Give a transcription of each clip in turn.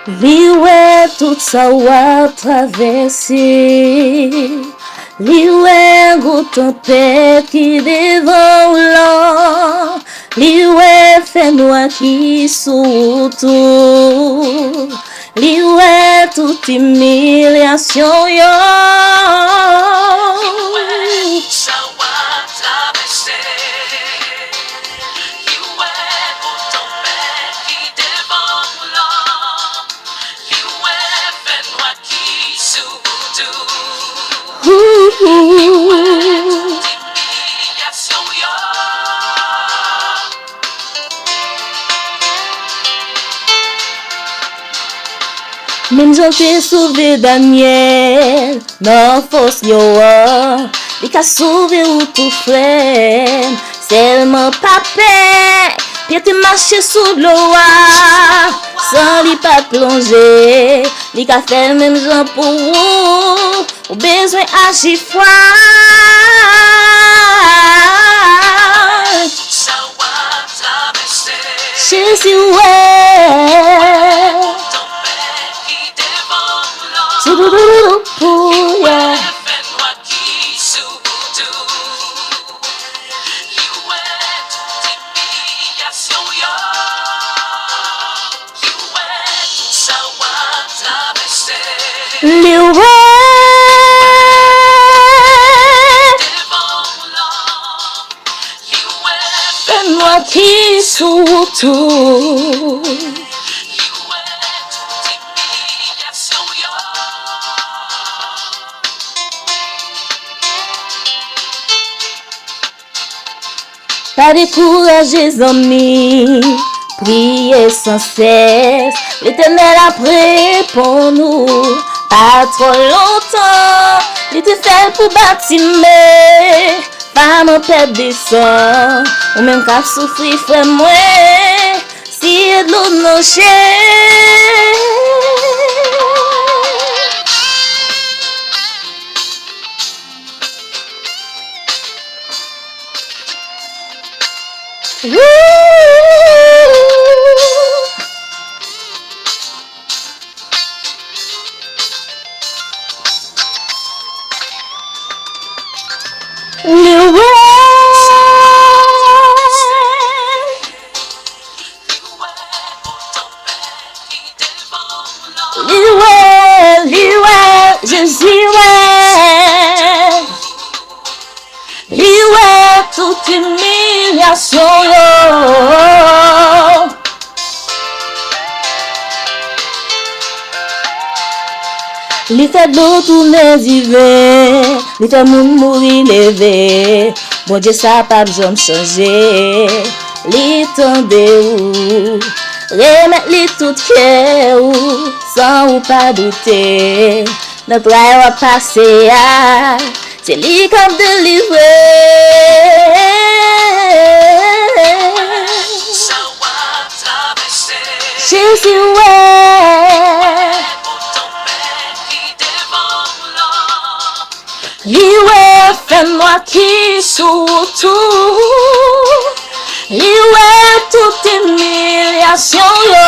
Liwe tout ça wa traversé. Liwe goût tempête qui devant l'an. Liwe fait noir qui sous tout. Liwe toute humiliation yo. Même j'en t'ai sauvé Daniel, non force yo, il a sauvé ou tout frère, seulement papa, puis t'es marché sous l'eau, sans lui pas plonger, il a fait même genre pour vous, au besoin agir froid. Jésus, ouais. Yeah. Fais-moi qui sous tout. Pas décourager amis, priez sans cesse, l'Éternel a prêt pour nous, pas trop longtemps, il était fait pour bâtir, pas mon père descend, ou même qu'à souffrir frère moi, si de l'eau non toute humiliation yo. Li fait de l'eau tourner d'hiver, li fait moun mourir levé. Bon Dieu ça pas besoin changer. Li tende ou, remettre li tout cœur ou, sans ou pas douter. Notre rêve va passer à, c'est li comme délivré. Jésus ouais. Liwe fais-moi qui sous tout. Liwe toute humiliation yo.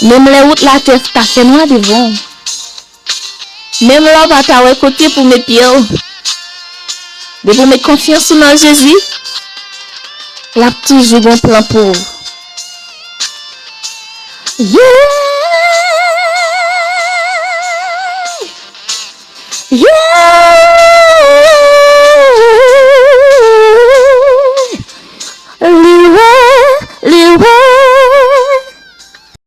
Même les routes la terre ta fait noir devant. Même là va ta côté pour mes pieds. Mais pour mettre confiance en Jésus. Il a toujours bon plan pour. Yeah. Yeah. Liwe, liwe.